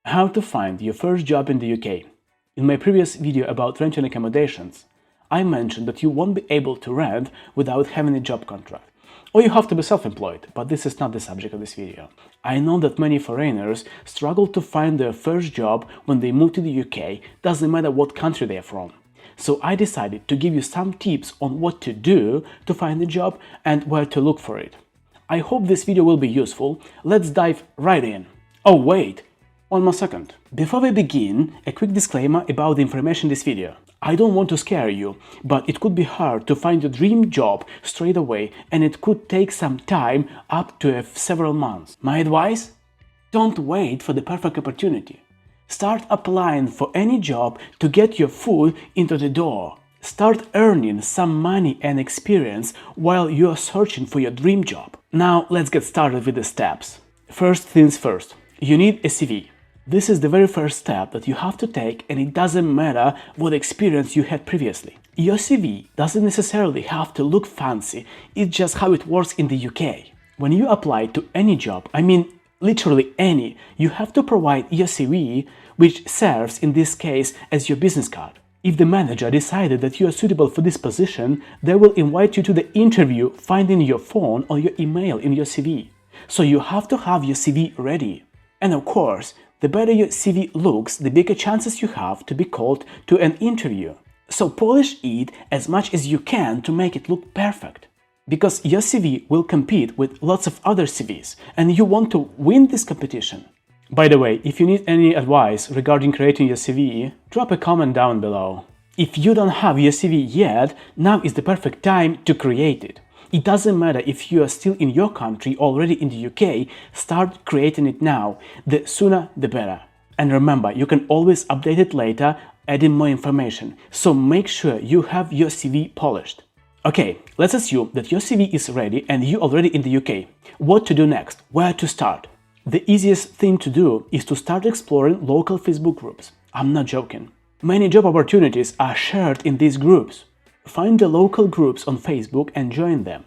How to find your first job in the UK. In my previous video about renting accommodations, I mentioned that you won't be able to rent without having a job contract. Or you have to be self-employed, but this is not the subject of this video. I know that many foreigners struggle to find their first job when they move to the UK, doesn't matter what country they are from. So I decided to give you some tips on what to do to find a job and where to look for it. I hope this video will be useful. Let's dive right in. Oh wait! One more second. Before we begin, a quick disclaimer about the information in this video. I don't want to scare you, but it could be hard to find your dream job straight away and it could take some time, up to several months. My advice? Don't wait for the perfect opportunity. Start applying for any job to get your foot into the door. Start earning some money and experience while you are searching for your dream job. Now let's get started with the steps. First things first, you need a CV. This is the very first step that you have to take, and it doesn't matter what experience you had previously. Your CV doesn't necessarily have to look fancy, it's just how it works in the UK. When you apply to any job, I mean literally any, you have to provide your CV, which serves in this case as your business card. If the manager decided that you are suitable for this position, they will invite you to the interview finding your phone or your email in your CV. So you have to have your CV ready. And of course, the better your CV looks, the bigger chances you have to be called to an interview. So polish it as much as you can to make it look perfect. Because your CV will compete with lots of other CVs, and you want to win this competition. By the way, if you need any advice regarding creating your CV, drop a comment down below. If you don't have your CV yet, now is the perfect time to create it. It doesn't matter if you are still in your country, already in the UK, start creating it now. The sooner the better. And remember, you can always update it later, adding more information. So make sure you have your CV polished. Okay, let's assume that your CV is ready and you're already in the UK. What to do next? Where to start? The easiest thing to do is to start exploring local Facebook groups. I'm not joking. Many job opportunities are shared in these groups. Find the local groups on Facebook and join them.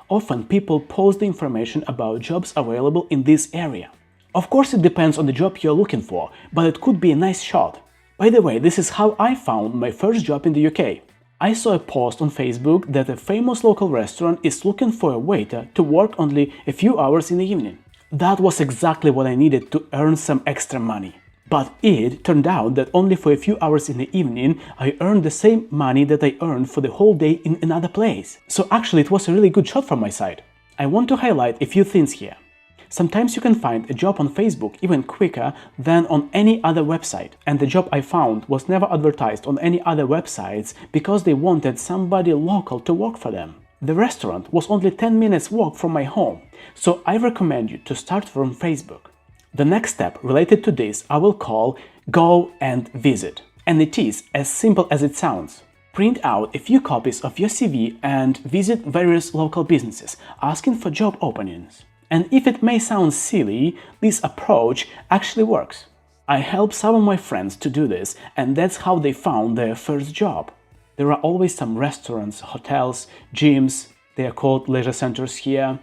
Often people post the information about jobs available in this area. Of course, it depends on the job you're looking for, but it could be a nice shot. By the way, this is how I found my first job in the UK. I saw a post on Facebook that a famous local restaurant is looking for a waiter to work only a few hours in the evening. That was exactly what I needed to earn some extra money. But it turned out that only for a few hours in the evening I earned the same money that I earned for the whole day in another place. So actually it was a really good shot from my side. I want to highlight a few things here. Sometimes you can find a job on Facebook even quicker than on any other website, and the job I found was never advertised on any other websites because they wanted somebody local to work for them. The restaurant was only 10 minutes walk from my home, so I recommend you to start from Facebook. The next step related to this I will call Go and Visit. And it is as simple as it sounds. Print out a few copies of your CV and visit various local businesses asking for job openings. And if it may sound silly, this approach actually works. I helped some of my friends to do this, and that's how they found their first job. There are always some restaurants, hotels, gyms, they are called leisure centers here,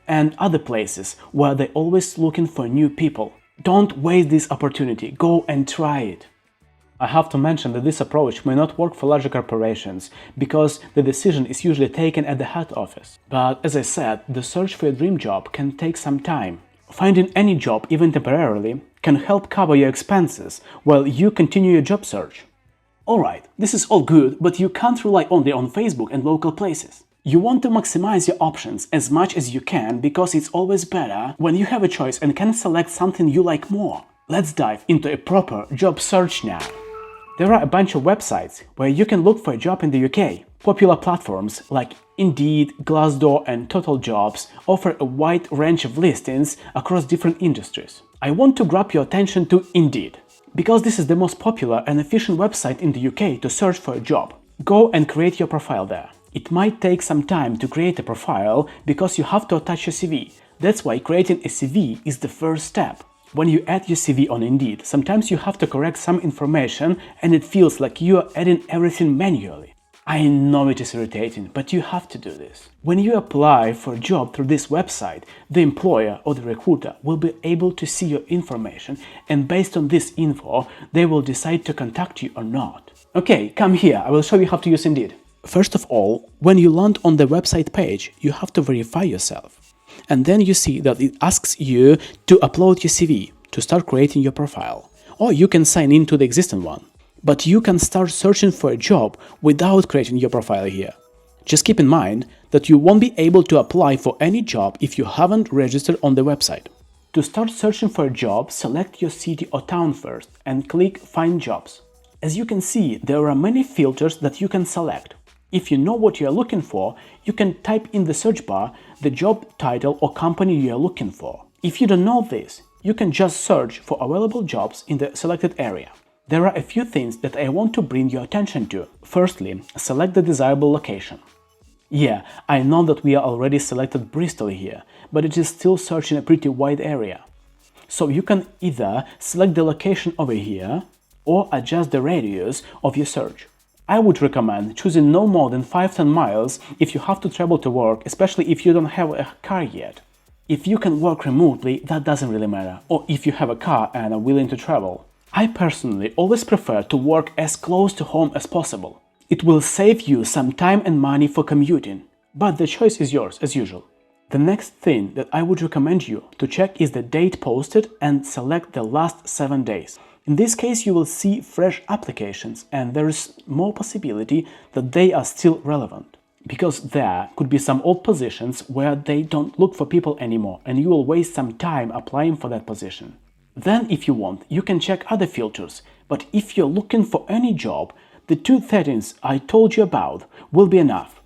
and other places where they're always looking for new people. Don't waste this opportunity, go and try it. I have to mention that this approach may not work for larger corporations, because the decision is usually taken at the head office. But as I said, the search for your dream job can take some time. Finding any job, even temporarily, can help cover your expenses while you continue your job search. Alright, this is all good, but you can't rely only on Facebook and local places. You want to maximize your options as much as you can because it's always better when you have a choice and can select something you like more. Let's dive into a proper job search now. There are a bunch of websites where you can look for a job in the UK. Popular platforms like Indeed, Glassdoor and Total Jobs offer a wide range of listings across different industries. I want to grab your attention to Indeed, because this is the most popular and efficient website in the UK to search for a job. Go and create your profile there. It might take some time to create a profile because you have to attach your CV. That's why creating a CV is the first step. When you add your CV on Indeed, sometimes you have to correct some information and it feels like you are adding everything manually. I know it is irritating, but you have to do this. When you apply for a job through this website, the employer or the recruiter will be able to see your information, and based on this info, they will decide to contact you or not. Okay, come here, I will show you how to use Indeed. First of all, when you land on the website page, you have to verify yourself. And then you see that it asks you to upload your CV to start creating your profile. Or you can sign in to the existing one. But you can start searching for a job without creating your profile here. Just keep in mind that you won't be able to apply for any job if you haven't registered on the website. To start searching for a job, select your city or town first and click Find Jobs. As you can see, there are many filters that you can select. If you know what you are looking for, you can type in the search bar the job title or company you are looking for. If you don't know this, you can just search for available jobs in the selected area. There are a few things that I want to bring your attention to. Firstly, select the desirable location. Yeah, I know that we are already selected Bristol here, but it is still searching a pretty wide area. So you can either select the location over here or adjust the radius of your search. I would recommend choosing no more than 5-10 miles if you have to travel to work, especially if you don't have a car yet. If you can work remotely, that doesn't really matter, or if you have a car and are willing to travel. I personally always prefer to work as close to home as possible. It will save you some time and money for commuting, but the choice is yours as usual. The next thing that I would recommend you to check is the date posted and select the last 7 days. In this case, you will see fresh applications and there is more possibility that they are still relevant. Because there could be some old positions where they don't look for people anymore and you will waste some time applying for that position. Then, if you want, you can check other filters, but if you're looking for any job, the 2 settings I told you about will be enough.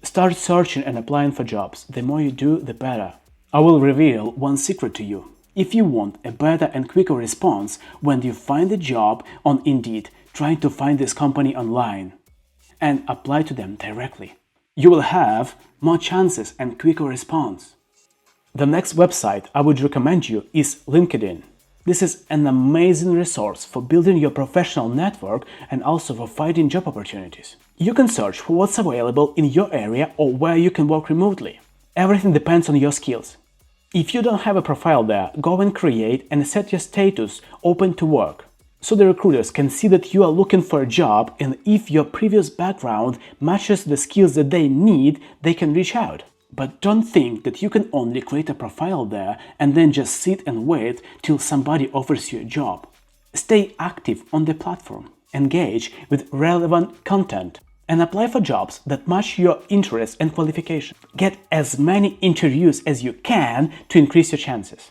Start searching and applying for jobs. The more you do, the better. I will reveal one secret to you. If you want a better and quicker response when you find a job on Indeed, try to find this company online and apply to them directly. You will have more chances and quicker response. The next website I would recommend you is LinkedIn. This is an amazing resource for building your professional network and also for finding job opportunities. You can search for what's available in your area or where you can work remotely. Everything depends on your skills. If you don't have a profile there, go and create and set your status open to work, so the recruiters can see that you are looking for a job, and if your previous background matches the skills that they need, they can reach out. But don't think that you can only create a profile there and then just sit and wait till somebody offers you a job. Stay active on the platform, engage with relevant content, and apply for jobs that match your interests and qualifications. Get as many interviews as you can to increase your chances.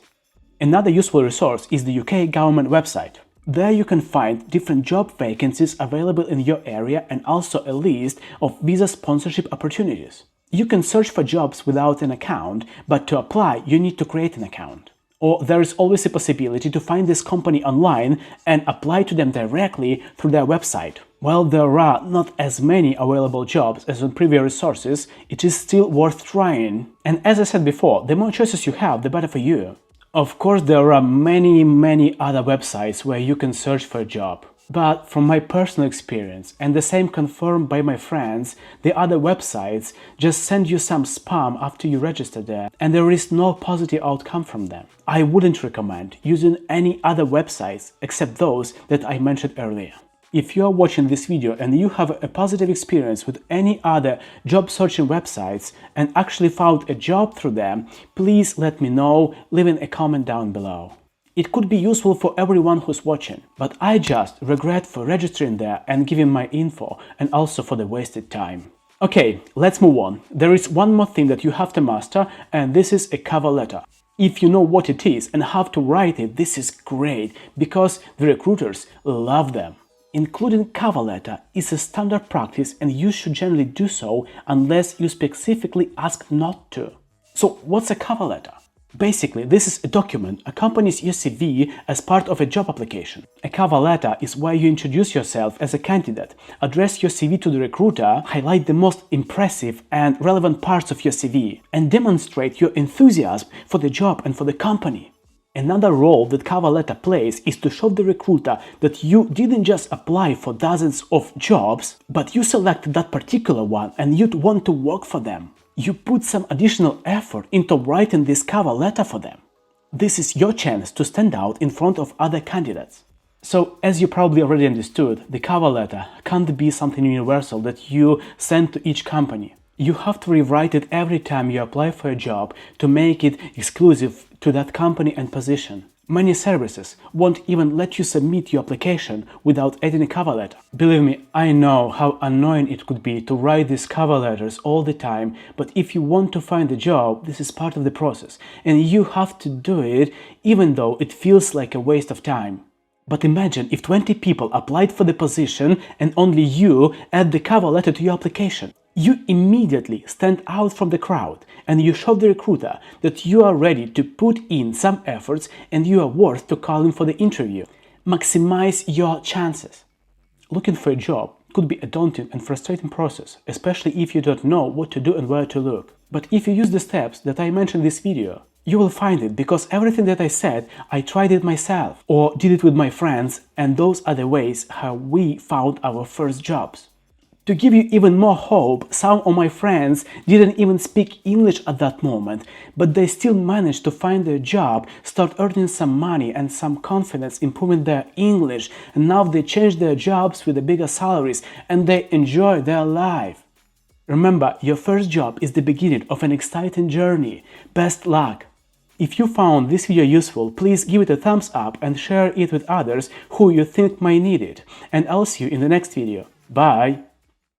Another useful resource is the UK government website. There you can find different job vacancies available in your area and also a list of visa sponsorship opportunities. You can search for jobs without an account, but to apply you need to create an account. Or there is always a possibility to find this company online and apply to them directly through their website. While there are not as many available jobs as on previous resources, it is still worth trying. And as I said before, the more choices you have, the better for you. Of course, there are many other websites where you can search for a job. But from my personal experience, and the same confirmed by my friends, the other websites just send you some spam after you register there, and there is no positive outcome from them. I wouldn't recommend using any other websites except those that I mentioned earlier. If you are watching this video and you have a positive experience with any other job searching websites and actually found a job through them, please let me know, leaving a comment down below. It could be useful for everyone who's watching, but I just regret for registering there and giving my info and also for the wasted time. Okay, let's move on. There is one more thing that you have to master, and this is a cover letter. If you know what it is and how to write it, this is great because the recruiters love them. Including cover letter is a standard practice and you should generally do so unless you specifically ask not to. So what's a cover letter? Basically, this is a document accompanies your CV as part of a job application. A cover letter is where you introduce yourself as a candidate, address your CV to the recruiter, highlight the most impressive and relevant parts of your CV, and demonstrate your enthusiasm for the job and for the company. Another role that cover letter plays is to show the recruiter that you didn't just apply for dozens of jobs, but you selected that particular one and you'd want to work for them. You put some additional effort into writing this cover letter for them. This is your chance to stand out in front of other candidates. So, as you probably already understood, the cover letter can't be something universal that you send to each company. You have to rewrite it every time you apply for a job to make it exclusive to that company and position. Many services won't even let you submit your application without adding a cover letter. Believe me, I know how annoying it could be to write these cover letters all the time, but if you want to find a job, this is part of the process, and you have to do it even though it feels like a waste of time. But imagine if 20 people applied for the position and only you add the cover letter to your application. You immediately stand out from the crowd and you show the recruiter that you are ready to put in some efforts and you are worth to call in for the interview. Maximize your chances. Looking for a job could be a daunting and frustrating process, especially if you don't know what to do and where to look. But if you use the steps that I mentioned in this video, you will find it, because everything that I said, I tried it myself or did it with my friends, and those are the ways how we found our first jobs. To give you even more hope, some of my friends didn't even speak English at that moment, but they still managed to find a job, start earning some money and some confidence, improving their English, and now they change their jobs with the bigger salaries and they enjoy their life. Remember, your first job is the beginning of an exciting journey. Best luck! If you found this video useful, please give it a thumbs up and share it with others who you think might need it. And I'll see you in the next video. Bye!